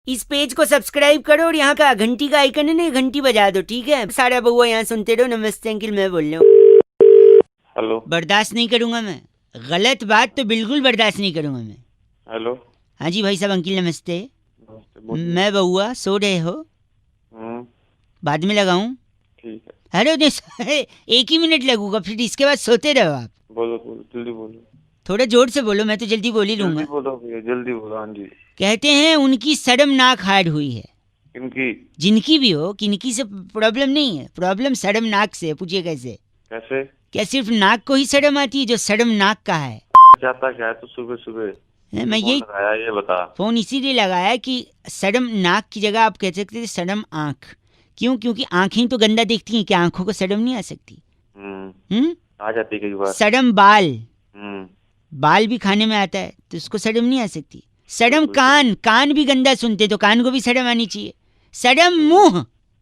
इस पेज को सब्सक्राइब करो और यहाँ का घंटी का आइकन है ना, घंटी बजा दो, ठीक है? सारा बउआ यहाँ सुनते रहो। नमस्ते अंकिल, मैं बोल रहा हूँ। हेलो। बर्दाश्त नहीं करूंगा मैं, गलत बात तो बिल्कुल बर्दाश्त नहीं करूंगा मैं। हेलो। हाँ जी भाई साहब, अंकिल नमस्ते। नमस्ते, बोलिए। मैं बउआ, सो रहे हो? बाद में लगाऊं? ठीक है। अरे एक ही मिनट लगूंगा, फिर इसके बाद सोते रहो आप। बोलो बोलो, जल्दी बोलो। थोड़ा जोर से बोलो, मैं तो जल्दी बोल ही लूंगा। जल्दी बोलो भैया, जल्दी बोलो। हाँ जी। कहते हैं उनकी शर्मनाक हार्ड हुई है। किनकी? जिनकी भी हो, किनकी से प्रॉब्लम नहीं है, प्रॉब्लम शर्मनाक से है। पूछिए कैसे? कैसे? क्या सिर्फ नाक को ही शर्म आती है जो शर्मनाक का है? चाहता क्या है तो सुबह सुबह मैं यही लगाया, ये बता। फोन इसीलिए लगाया कि शर्म नाक की जगह आप कह सकते थे शर्म आंख। क्यों? क्योंकि आंखें तो गंदा देखती हैं, क्या आंखों को शर्म नहीं आ सकती? आ जाती कई बार। शर्म बाल, हम्म। बाल भी खाने में आता है तो उसको शर्म नहीं आ सकती। शर्म कान, कान भी गंदा सुनते तो कान को भी शर्म आनी चाहिए। शर्म मुंह,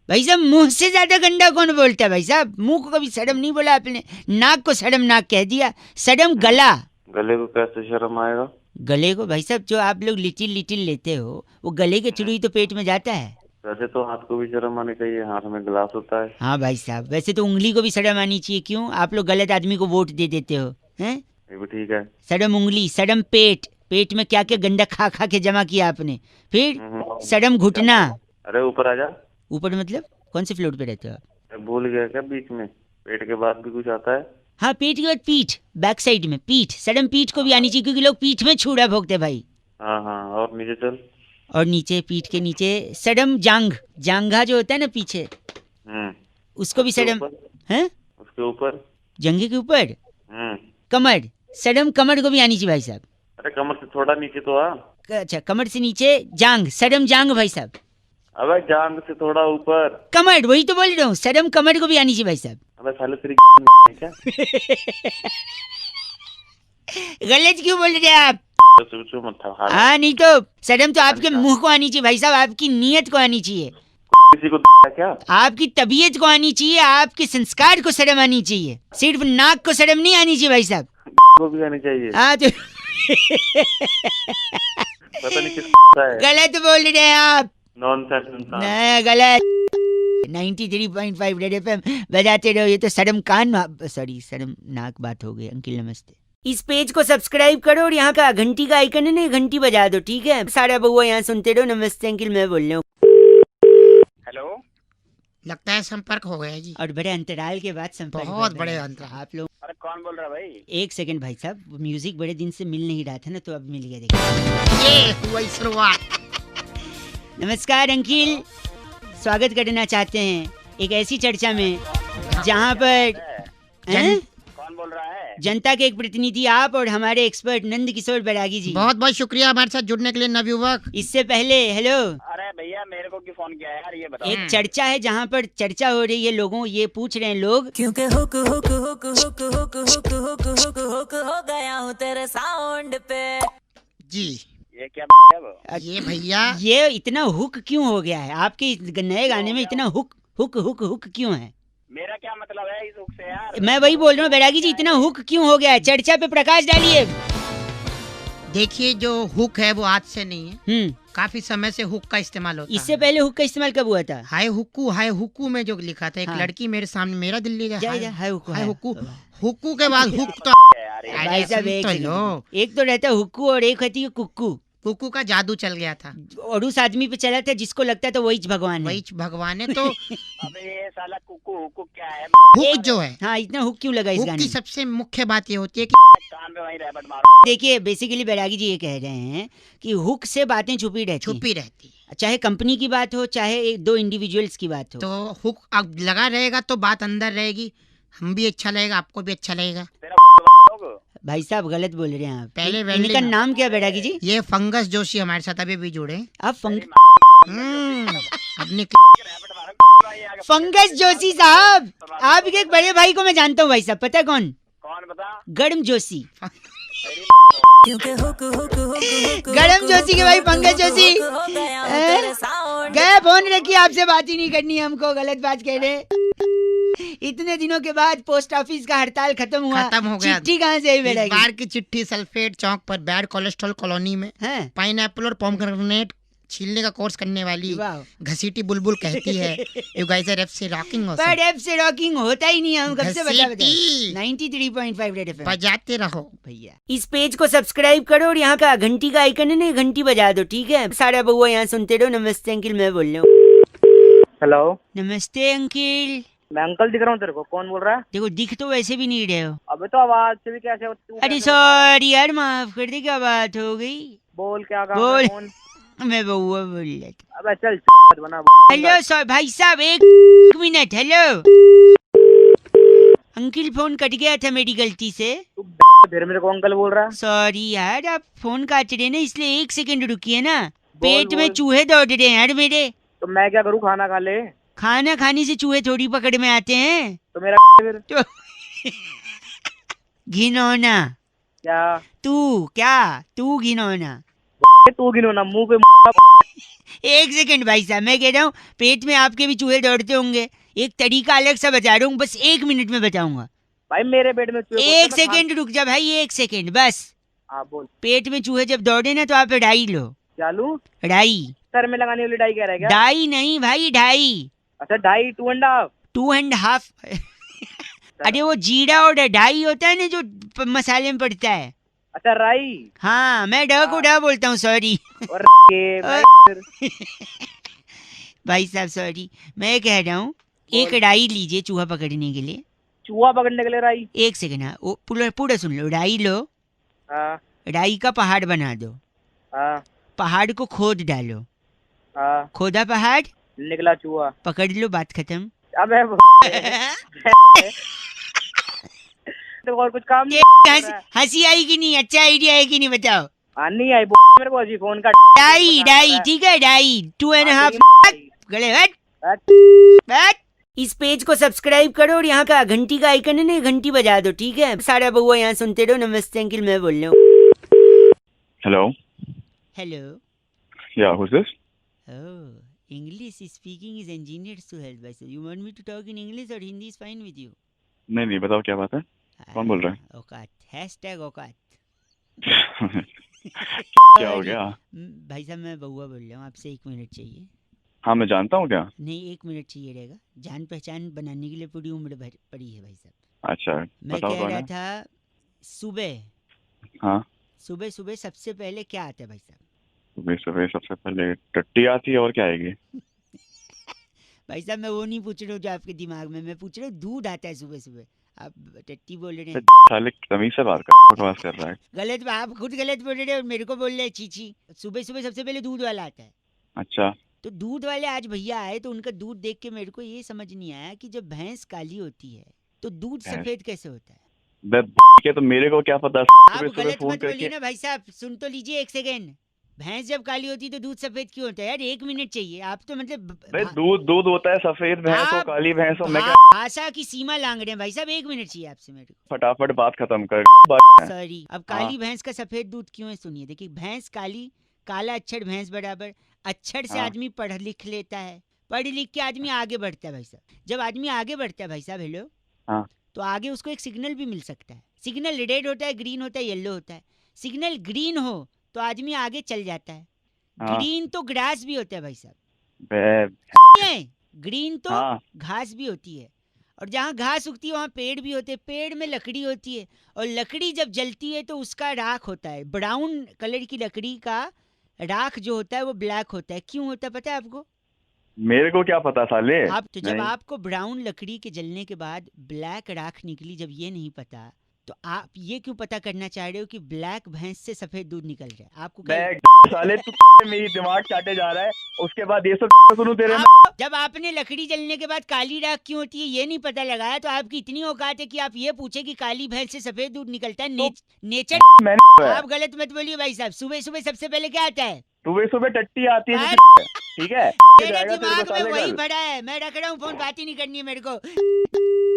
भाई साहब मुंह से ज्यादा गंदा कौन बोलता है भाई साहब? मुंह को कभी शर्म नहीं बोला आपने, नाक को शर्म नाक कह दिया। शर्म गला, गले को कैसे शर्म आएगा? गले को भाई साहब जो आप लोग लिटिल लिटिल लेते हो वो गले के थ्रू ही तो पेट में जाता है। वैसे तो हाथ को भी शर्म आनी चाहिए, हाथ में गिलास होता है। हाँ भाई साहब, वैसे तो उंगली को भी शर्म आनी चाहिए। क्यों? आप लोग गलत आदमी को वोट दे देते हो, हैं? ये भी ठीक है। शर्म उंगली, शर्म पेट, पेट में क्या क्या गंदा खा खा के जमा किया आपने। फिर शर्म घुटना। अरे ऊपर आ जा। ऊपर मतलब कौन से फ्लोर पे रहते हो आप? भूल गया क्या बीच में? पेट के बाद भी कुछ आता है? हाँ, पेट के बाद पीठ, बैक साइड में पीठ, शर्म पीठ को भी आनी चाहिए क्योंकि लोग पीठ में छुरा भोगते भाई। हाँ हाँ, और नीचे चल। और नीचे, पीठ के नीचे शर्म जांघ, जांघा जो होता है ना पीछे, उसको भी शर्म है। उसके ऊपर, जंघे के ऊपर कमर, शर्म कमर को भी आनी चाहिए भाई साहब। अरे कमर से थोड़ा नीचे तो आ। अच्छा, कमर से नीचे जांघ, शर्म जांघ भाई साहब। अबे जांघ से थोड़ा ऊपर कमर, वही तो बोल रहा हूँ, शर्म कमर को भी आनी चाहिए भाई साहब। अबे साले तेरी क्या? गलत क्यों बोल रहे हैं आप? मत था। हाँ, नहीं तो शर्म तो आपके मुंह को आनी चाहिए भाई साहब, आपकी नीयत को आनी चाहिए, किसी को क्या? आपकी तबीयत को आनी चाहिए, आपके संस्कार को शर्म आनी चाहिए। सिर्फ नाक को शर्म नहीं आनी चाहिए भाई साहब। को भी आनी चाहिए। हाँ तो पता नहीं किसका है। गलत बोल रहे हैं आप। नॉनसेंस इंसान। नहीं, गलत। 93.5 रेड एफएम बजाते रहो। ये तो शर्म कान, सॉरी शर्म नाक बात हो गई। अंकिल नमस्ते। इस पेज को सब्सक्राइब करो और यहाँ का घंटी का आइकन है ना, घंटी बजा दो, ठीक है? सारा बउआ यहाँ सुनते रहो। नमस्ते अंकिल, मैं बोल रहा हूँ। हेलो। लगता है संपर्क हो गया जी। और बड़े अंतराल के बाद संपर्क, बहुत बड़े अंतराल। आप लोग। अरे कौन बोल रहा है भाई? एक सेकंड भाई साहब, म्यूजिक बड़े दिन से मिल नहीं रहा था ना, तो अब मिल गया। देखिए, ये हुई शुरुआत। नमस्कार अंकिल, स्वागत करना चाहते हैं एक ऐसी चर्चा में जहाँ पर कौन बोल रहा है? जनता के एक प्रतिनिधि आप और हमारे एक्सपर्ट नंद किशोर बैरागी जी। बहुत बहुत शुक्रिया हमारे साथ जुड़ने के लिए नवयुवक। इससे पहले हेलो, अरे भैया मेरे को क्यों फोन किया यार, ये बताओ। एक चर्चा है जहाँ पर चर्चा हो रही है, लोगों ये पूछ रहे हैं लोग, क्योंकि hook hook hook hook hook hook hook hook hook हो गया हूँ तेरे साउंड पे। जी ये क्या है वो? ये भैया, ये इतना हुक क्यों हो गया है आपके नए गाने में? इतना हुक हुक हुक हुक क्यों है? मेरा क्या मतलब है इस हुक से यार? मैं वही बोल रहा हूँ बैरागी जी, इतना हुक क्यों हो गया है? चर्चा पे प्रकाश डालिए। देखिए जो हुक है वो आज से नहीं है, काफी समय से हुक का इस्तेमाल होता है। इससे पहले हुक का इस्तेमाल कब हुआ था? हाय हुक्कू में जो लिखा था, एक लड़की मेरे सामने, मेरा दिल्ली का हाय हुक्कू, हुक्कू के बाद हुक तो भाई साहब एक तो रहता है हुक्कू और एक होती है कुक्कू। कुक्कू का जादू चल गया था और उस आदमी पे चला था जिसको लगता था वही भगवान है। वही भगवान है। तो अबे ये साला कुकू हुकू क्या है? हुक जो है, हाँ, इतना हुक क्यों लगा इस हुक गाने की में? सबसे मुख्य बात ये होती है कि कान पे वही रैपट मारो। देखिए बेसिकली बैरागी जी ये कह रहे हैं कि हुक से बातें छुपी रहती है, चाहे कंपनी की बात हो चाहे एक दो इंडिविजुअल्स की बात हो। तो हुक अब लगा रहेगा तो बात अंदर रहेगी, हम भी अच्छा लगेगा, आपको भी अच्छा लगेगा। भाई साहब गलत बोल रहे हैं आप। पहले इनका नाम क्या बैरागी जी? ये फंगस जोशी हमारे साथ अभी भी जुड़े। आप अपने फंगस जोशी साहब, आपके एक बड़े भाई को मैं जानता हूँ भाई साहब, पता है कौन? कौन बता? गर्म जोशी। क्योंकि हुक हुक हुक गरम जोशी के भाई पंकज जोशी गए फोन रखिए, आपसे बात ही नहीं करनी है हमको। गलत बात कह रहे। इतने दिनों के बाद पोस्ट ऑफिस का हड़ताल खत्म हो गया। चिट्ठी कहाँ से आई बेटा? इस बार की चिट्ठी सल्फेट चौक पर बैड कोलेस्ट्रॉल कॉलोनी में पाइनएप्पल और पोमग्रेनेट छीलने का कोर्स करने वाली वाह। घसीटी बुलबुल कहती है यू गाइस आर एफ से रॉकिंग पर एफ से रॉकिंग होता ही नहीं है, हम कब से बता घसीटी 93.5 रेड एफएम बजाते रहो। भैया। इस पेज को सब्सक्राइब करो और यहाँ का घंटी का आइकन है ना, घंटी बजा दो, ठीक है? सारा बउआ यहाँ सुनते रहो। नमस्ते अंकिल, मैं बोल रहा हूँ। हेलो, नमस्ते अंकिल। मैं अंकल दिख रहा हूँ तेरे को, कौन बोल रहा है? देखो दिख तो वैसे भी नहीं रहे हो। अबे तो आवाज से भी कैसे तू अरे कैसे बता रहा है? सॉरी यार, माफ कर दे, क्या बात हो गई? बोल क्या काम बोल। है, कौन? मैं बउआ बोल रहा था। अबे चल बना। हेलो सर, भाई साहब एक minute. Hello uncle, phone cut गया था मेरी गलती से। तू फिर मेरे को अंकल बोल रहा है? सॉरी यार, आप फोन काट रहे ना, इसलिए 1 सेकंड रुकिए ना। पेट में बोल। चूहे दौड़ रहे हैं यार मेरे। तो मैं क्या करूँ, खाना खा ले? खाना खाने से चूहे थोड़ी पकड़ में आते हैं। तो मेरा फिर तो घिनौना क्या? तू घिनौना। तू गिनो ना मुंह पे 1 सेकंड भाई साहब, मैं कह रहा हूँ पेट में आपके भी चूहे दौड़ते होंगे। एक तरीका अलग सा बता रहा हूँ, बस 1 मिनट में बताऊंगा। भाई मेरे पेट में चूहे 1 सेकंड रुक जा भाई, 1 सेकंड बस। हाँ बोल। पेट में चूहे जब दौड़े ना तो आप डाई लो। क्या लूं? डाई। सर में लगाने वाली डाई कह रहा है क्या? डाई नहीं भाई, डाई। अच्छा डाई 2.5। 2.5 अरे वो जीरा और डाई होता है ना, जो मसाले में पड़ता है। अच्छा राई। हाँ, मैं ड को ड बोलता हूँ, सॉरी। और ये भाई फिर भाई साहब सॉरी, मैं कह रहा हूँ एक डाई लीजिए चूहा पकड़ने के लिए। चूहा पकड़ने के लिए राई? 1 सेकंड। हाँ, वो पूरा सुन लो। डाई लो, हाँ डाई का पहाड़ बना दो, हाँ पहाड़ को खोद डालो, हाँ। खोदा पहाड़, निकला चूहा। पकड़ लो, बात खत्म। अबे तो और कुछ काम नहीं कर रहा है? हंसी आई कि नहीं? अच्छा आइडिया है कि नहीं बताओ? नहीं आई मेरे को अजी फोन का। डाई ठीक है, डाई 2.5 गले हट। इस पेज को सब्सक्राइब करो और यहाँ का घंटी का आइकन है ना, घंटी बजा दो, ठीक है? सारा बउआ यहाँ सुनते रहो। नमस्ते अंकिल, मैं बोल रहा हूँ। Hello. Hello. Yeah, who's this? Oh, English speaking is engineered to help us. You want me to talk in English or Hindi is fine with you? नहीं बताओ क्या बात है? कौन बोल रहा है? औकात, हैशटैग औकात। क्या हो गया? भाई साहब मैं बउआ बोल रहा हूँ, आपसे 1 मिनट चाहिए। हाँ मैं जानता हूँ क्या? नहीं, 1 मिनट चाहिए रहेगा। जान पहचान बनाने के लिए पूरी उम्र भर पड़ी है भाई साहब। अच्छा मैं बताओ कह कौन रहा है? था सुबह हाँ सुबह सुबह सबसे पहले क्या आता है भाई साहब? सुबह सबसे पहले टट्टी आती है और क्या आएगी? भाई साहब मैं वो नहीं पूछ रहा हूँ जो आपके दिमाग में, मैं पूछ रहा हूँ दूध आता है सुबह सुबह। आप टट्टी बोल रहे हैं। साले तमीज से बात कर, बकवास कर रहा है। गलत, आप खुद गलत बोल रहे हैं और मेरे को बोल रहे हैं चीची। सुबह सुबह सबसे पहले दूध वाला आता है। अच्छा तो दूध वाले आज भैया आए तो उनका दूध देख के मेरे को ये समझ नहीं आया कि जब भैंस काली होती है तो दूध सफेद कैसे होता है? बे के तो मेरे को क्या पता। आप सुबह गलत फोन मत बोलिए करके ना भाई साहब, सुन तो लीजिए 1 सेकेंड। भैंस जब काली होती है तो दूध सफेद क्यों होता है यार? 1 मिनट चाहिए। आप तो मतलब बे दूध होता है, सफेद भैंस हो आप काली भैंस हो, मैं क्या भाषा की सीमा लांग रहे हैं भाई साहब। 1 मिनट चाहिए आपसे मेरे को। फटाफट बात खत्म कर। सॉरी, अब काली भैंस का सफेद दूध क्यों है सुनिए। देखिए भैंस काली, काला अक्षर भैंस बराबर। अक्षर से हाँ। आदमी पढ़ लिख लेता है, पढ़ लिख के आदमी आगे बढ़ता है भाई साहब। जब आदमी आगे बढ़ता है भाई साहब, हेलो, हाँ। तो आगे उसको एक सिग्नल भी मिल सकता है। सिग्नल रेड होता है, ग्रीन होता है, येलो होता है। सिग्नल ग्रीन हो तो आदमी आगे चल जाता है। हाँ। ग्रीन तो ग्रास भी होता है भाई साहब। बे ग्रीन तो हाँ। घास भी होती है, और जहाँ घास उगती है वहाँ पेड़ भी होते हैं। पेड़ में लकड़ी होती है, और लकड़ी जब जलती है तो उसका राख होता है। ब्राउन कलर की लकड़ी का राख जो होता है वो ब्लैक होता है। क्यों होता है पता है आपको? मेरे को क्या पता साले। आप तो जब नहीं। आपको ब्राउन लकड़ी के जलने के बाद ब्लैक राख निकली, जब ये नहीं पता तो आप ये क्यों पता करना चाह रहे हो कि ब्लैक भैंस से सफेद दूध निकल रहा है? आपको साले तू मेरी दिमाग चाटे जा रहा है, उसके बाद ये सब सुनूं तेरे में। जब आपने लकड़ी जलने के बाद काली राख क्यों होती है ये नहीं पता लगाया, तो आपकी इतनी औकात है कि आप ये पूछे कि काली भैंस से सफेद दूध निकलता है। नेचर। मैंने आप गलत मत बोलिए भाई साहब। सुबह सुबह सबसे पहले क्या आता है? सुबह टट्टी आती है, अरे, ठीक है? मेरे जाएगा तेरे को दिमाग में साले वही कल। भरा है। मैं रख रहा हूँ फोन, बात ही नहीं करनी है मेरे को।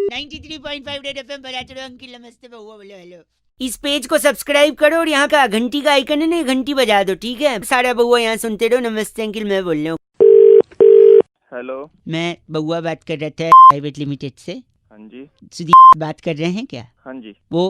93.5 रेड एफएम बजाते रहो। अंकिल नमस्ते, बउआ बोलो हेलो। इस पेज को सब्सक्राइब करो और यहाँ का घंटी का आइकन है ना, घंटी बजा दो, ठीक है? सारा बउआ यहाँ सुनते रहो। नमस्ते अंकिल, मैं बोल रहा हूँ। हेलो। मैं बउआ बात कर रहा था प्राइवेट लिमिटेड से। हाँ जी। सुदीप बात कर रहे हैं क्या? हाँ जी। वो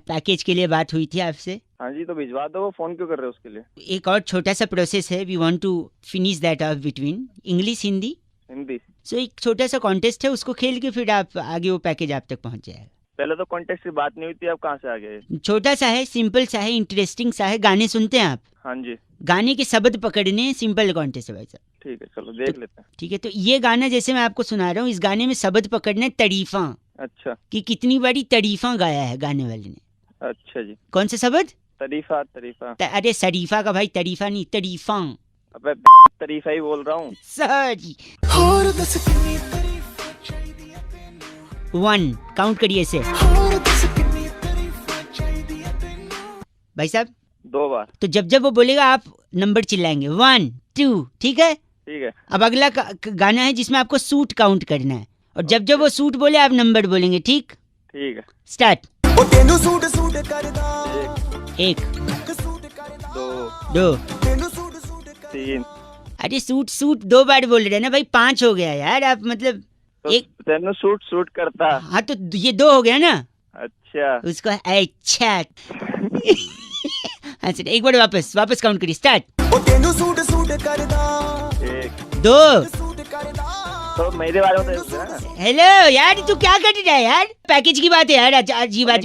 पैकेज के लिए बात हुई थी आपसे। हाँ जी, तो भिजवा दो। वो फोन क्यों कर रहे हो उसके लिए? एक और छोटा सा प्रोसेस है, we want to finish that of between English Hindi. Hindi. So एक छोटा सा कॉन्टेस्ट है, उसको खेल के फिर आप आगे वो पैकेज आप तक पहुंच जाएगा। पहले तो कॉन्टेक्ट की बात नहीं हुई थी, अब कहाँ से आ गए? छोटा सा है, सिंपल सा है, इंटरेस्टिंग सा है। गाने सुनते हैं आप? हाँ जी। गाने के शब्द पकड़ने, सिंपल कॉन्टेस्ट है भाई साहब। ठीक है, चलो देख लेते हैं। ठीक है, तो ये गाना जैसे मैं आपको सुना रहा हूँ, इस गाने में शब्द पकड़ने तारीफा, अच्छा। कि कितनी बड़ी तारीफा गाया है गाने वाले ने। अच्छा जी। कौन सा शब्द? तरीफा। तरीफा। अरे शरीफा का भाई, तारीफा नहीं, तारीफा। अबे तरीफा ही बोल रहा हूँ। सॉरी। 1 काउंट करिए इसे भाई साहब। 2 बार। तो जब जब वो बोलेगा आप नंबर चिल्लाएंगे 1 2, ठीक है? ठीक है। अब अगला गाना है जिसमें आपको सूट काउंट करना है, और जब जब वो सूट बोले आप नंबर बोलेंगे, ठीक? ठीक है। स्टार्ट। 1 2 3। अरे सूट सूट 2 बार बोल रहे हैं ना भाई, 5 हो गया यार। आप मतलब तो एक, तेनू सूट सूट करता। हाँ तो ये 2 हो गया ना। अच्छा। उसको अच्छा अच्छा, एक बार वापस काउंट करिए। स्टार्ट। 1 2। तो मेरे बारे में तो ना। हेलो यार, तू क्या कर रहा है यार? पैकेज की बात है यार, अजीब बात।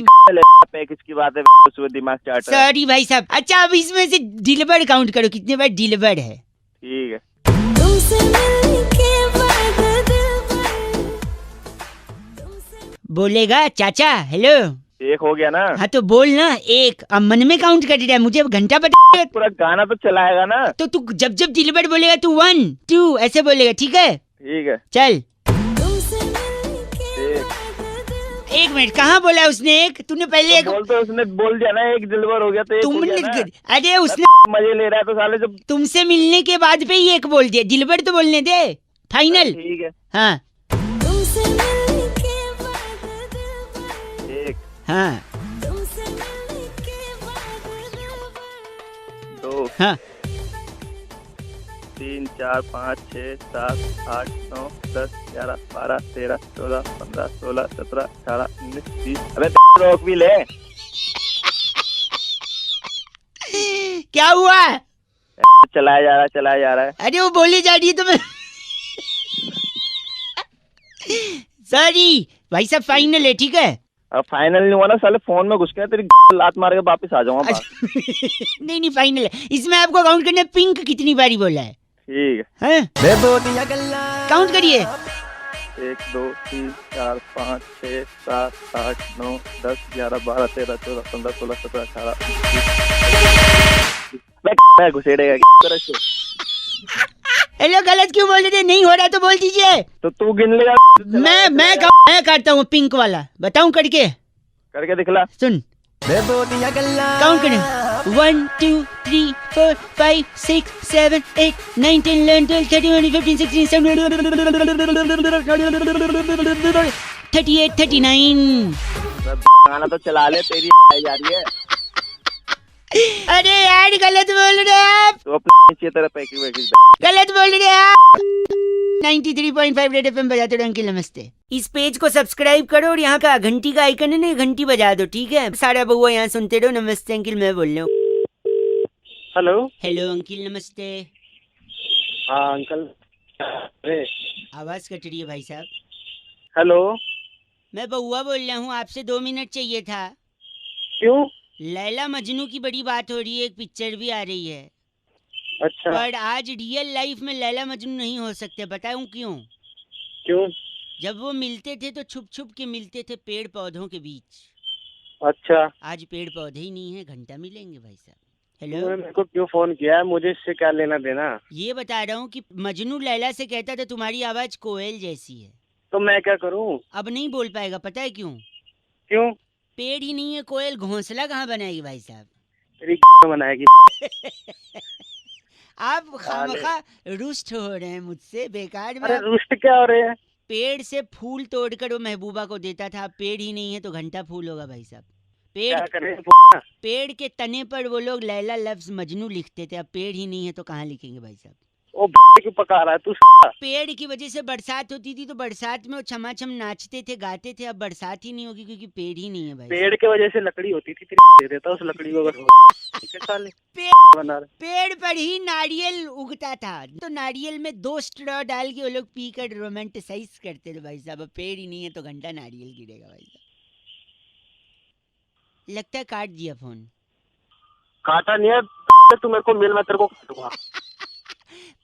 पैकेज की बात है, उसमें दिमाग चाट रहा है। सॉरी भाई साहब। अच्छा, अब इसमें से डिलीवर्ड काउंट करो, कितने बार डिलीवर्ड है। ठीक है। बोलेगा चाचा हेलो। 1 हो गया ना? हाँ तो बोल ना 1। अब मन में काउंट कर रहा है, मुझे घंटा बता। पूरा गाना तो चलाएगा ना? तो तू जब जब डिलीवर्ड बोलेगा तू 1 2 ऐसे बोलेगा, ठीक है? ठीक है। चल। 1 1 मिनट, कहाँ बोला उसने 1? तूने पहले एक बोल, तो उसने बोल दिया ना 1 डिलीवर हो गया, तो 1 हो तुमने गया ना? अरे उसने मजे ले रहा है तो साले जब। तुमसे मिलने के बाद पे ही 1 बोल दिया, डिलीवर्ड तो बोलने दे। फाइनल। ठीक है। हाँ 1 हाँ 2 हाँ 3 4 5 6 7 8 9 10 11 12 13 14 15 16 17 18 19 20। अबे रोक भी ले। क्या हुआ? चलाया जा रहा है। अरे वो बोली जा रही है तो मैं सॉरी भाई साहब, फाइनल है, ठीक है? अब फाइनल नहीं हुआ ना साले, फोन में घुस के तेरी लात मार के वापस आ जाऊंगा बाहर। नहीं नहीं, फाइनल है। इसमें आपको काउंट करना है पिंक कितनी बारी बोला है। ठीक है, काउंट करिए। 1 2 3 4 5 6 7 8 9 10 11 12 13 14 15 16 17 18 घुसेड़ेगा। हेलो, गलत क्यों बोल रहे थे? नहीं हो रहा तो बोल दीजिए। तो तू गिन लेगा। मैं काटता हूँ पिंक वाला, बताऊं करके दिखला। सुन, काउंट करें। 1 2 3 4 5 6 7 8 9 10 11 12 13 14 15 16 17 38 39। गाना तो चला ले, तेरी जा रही है। अरे यार, गलत बोल रहे हैं आप। तो अपने नीचे तेरा पैकेज गलत बोल रहे हैं आप। 93.5 रेड एफएम बजाते रहो अंकिल, नमस्ते। इस पेज को सब्सक्राइब करो और यहाँ का घंटी का आइकन है ना, घंटी बजा दो, ठीक है? सारा बहुआ यहाँ सुनते रहो। नमस्ते अंकिल, मैं बोल रहा हूँ। हेलो। हेलो अंकिल, नमस्ते। हाँ अंकल। अरे आवाज कट रही है भाई साहब। हेलो। मैं बहुआ बोल रहा हूँ, आपसे 2 मिनट चाहिए था। क्यों? लैला मजनू की बड़ी बात हो रही है, एक पिक्चर भी आ रही है। अच्छा। पर आज रियल लाइफ में लैला मजनू नहीं हो सकते, बताऊं क्यों? क्यों? जब वो मिलते थे तो छुप छुप के मिलते थे पेड़ पौधों के बीच। अच्छा। आज पेड़ पौधे ही नहीं है, घंटा मिलेंगे भाई साहब। हेलो, तूने मेरे को क्यों फोन किया है? मुझे इससे क्या लेना देना? ये बता रहा हूँ कि मजनू लैला से कहता था तुम्हारी आवाज कोयल जैसी है। तो मैं क्या करूं? अब नहीं बोल पाएगा, पता है क्यों? क्यों? पेड़ ही नहीं है, कोयल घोंसला कहाँ बनाएगी भाई साहब? तेरी बनाएगी। आप खामखा रुष्ट हो रहे हैं मुझसे, बेकार में। अरे रुष्ट क्या हो रहे हैं? पेड़ से फूल तोड़कर वो महबूबा को देता था, अब पेड़ ही नहीं है तो घंटा फूल होगा भाई साहब। क्या पेड़ करें? पेड़ के तने पर वो लोग लैला लफ्ज मजनू लिखते थे, अब पेड़ ही नहीं है तो कहाँ लिखेंगे भाई साहब? ओ क्यों पका रहा है तू? पेड़ की वजह से बरसात होती थी, तो बरसात में वो छमाछम नाचते थे, गाते थे। अब बरसात ही नहीं होगी क्योंकि पेड़ ही नहीं है भाई। पेड़ के वजह से लकड़ी होती थी, दे देता उस लकड़ी को अगर साले बना रहे। पेड़ पर ही नारियल उगता था, तो नारियल में 2 स्ट्रॉ डाल के वो लोग पी कर रोमांटिसाइज करते थे भाई साहब। अब पेड़ ही नहीं है तो घंटा नारियल गिरेगा भाई साहब। लगता है काट दिया फोन। काटा नहीं है, तू मेरे को मिल, मैं तेरे को दूंगा।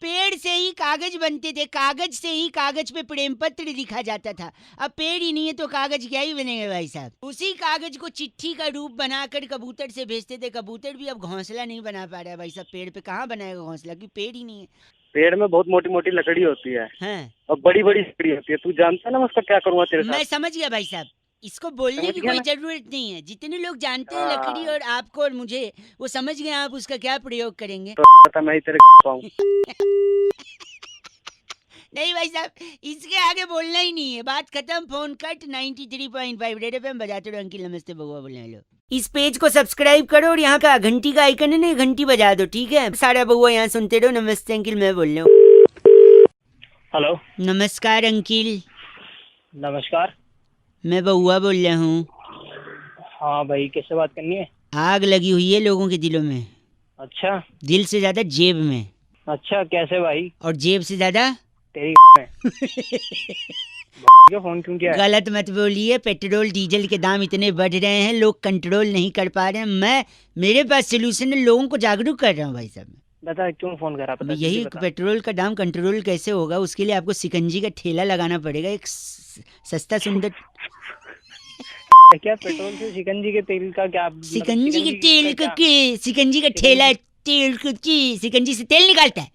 पेड़ से ही कागज बनते थे, कागज से ही कागज पे प्रेम पत्र लिखा जाता था। अब पेड़ ही नहीं है तो कागज क्या ही बनेगा भाई साहब। उसी कागज को चिट्ठी का रूप बनाकर कबूतर से भेजते थे। कबूतर भी अब घोंसला नहीं बना पा रहा है भाई साहब। पेड़ पे कहाँ बनाएगा घोंसला, क्योंकि पेड़ ही नहीं है। पेड़ में बहुत मोटी मोटी लकड़ी होती है और बड़ी बड़ी लकड़ी होती है। तू जानता है ना मैं उसका क्या करूँगा तेरे साथ? मैं समझ गया भाई साहब, इसको बोलने की कोई जरूरत नहीं है। जितने लोग जानते हैं लकड़ी और आपको और मुझे, वो समझ गए आप उसका क्या प्रयोग करेंगे। तो मैं ही तेरे पाऊँ। नहीं भाई साहब, इसके आगे बोलना ही नहीं है। बात खत्म, फोन कट। 93.5 रेड एफएम बजाते रहो। अंकिल नमस्ते, बगुआ बोलने हेलो। इस पेज को सब्सक्राइब करो और यहाँ का घंटी का आइकन है ना, घंटी बजा दो, ठीक है? सारा बगुआ यहाँ सुनते रहो। नमस्ते अंकिल, मैं बोल रहा हूँ। हेलो, नमस्कार अंकिल। नमस्कार, मैं बउआ बोल रहा हूँ। हाँ भाई, किससे बात करनी है? आग लगी हुई है लोगों के दिलों में। अच्छा, दिल से ज्यादा जेब में। अच्छा कैसे भाई? और जेब से ज्यादा तेरी में। क्या फोन क्यों किया है? गलत मत बोलिए। पेट्रोल डीजल के दाम इतने बढ़ रहे हैं, लोग कंट्रोल नहीं कर पा रहे हैं। मेरे पास सोल्यूशन है, लोगों को जागरूक कर रहा हूँ भाई साहब। बता क्यों फोन करा? पता यही पेट्रोल का दाम कंट्रोल कैसे होगा, उसके लिए आपको सिकंजी का ठेला लगाना पड़ेगा। एक सस्ता सुंदर क्या पेट्रोल से शिकंजी के तेल का क्या? सिकंजी के तेल का सिकंजी का ठेला तेल की सिकंजी से तेल निकालता है।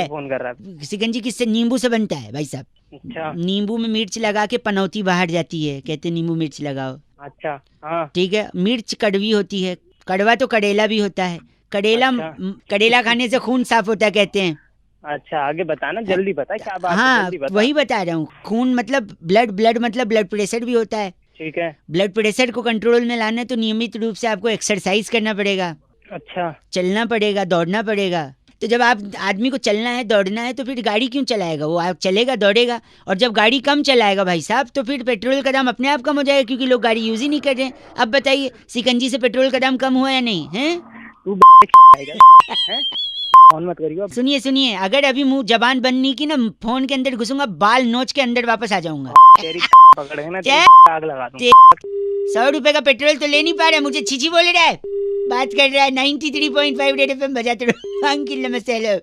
फोन कर रहा है? सिकंजी किससे? नींबू से बनता है भाई साहब। अच्छा, नींबू में मिर्च लगा के पनौती बाहर जाती है, कहते हैं नींबू मिर्च लगाओ। अच्छा हाँ ठीक है। मिर्च कड़वी होती है, कड़वा तो कड़ेला भी होता है। कड़ेला खाने से खून साफ होता है कहते हैं। अच्छा आगे बताना, जल्दी बता क्या बात है? हाँ जल्दी बता। वही बता रहा हूँ। खून मतलब ब्लड मतलब ब्लड प्रेशर भी होता है। ठीक है। ब्लड प्रेशर को कंट्रोल में लाना है तो नियमित रूप से आपको एक्सरसाइज करना पड़ेगा। अच्छा, चलना पड़ेगा, दौड़ना पड़ेगा। तो जब आप आदमी को चलना है, दौड़ना है, तो फिर गाड़ी क्यों चलाएगा? वो आप चलेगा, दौड़ेगा। और जब गाड़ी कम चलाएगा भाई साहब, तो फिर पेट्रोल का दाम अपने आप कम हो जाएगा, क्योंकि लोग गाड़ी यूज ही नहीं कर रहे हैं। अब बताइए, सिकंजी से पेट्रोल का दाम कम हुआ या नहीं है? तू फोन मत करियो। सुनिए, अगर अभी मुंह जबान बंद नहीं की ना, फोन के अंदर घुसूंगा, बाल नोच के अंदर वापस आ जाऊंगा। तेरी पकड़ है ना, आग लगा दूं। 100 रुपए का पेट्रोल तो ले नहीं पा रहा, मुझे छीछी बोल रहा है। बात कर रहा है 93.5 रेड एफएम बजाते रहो। अंकिल नमस्ते हेलो।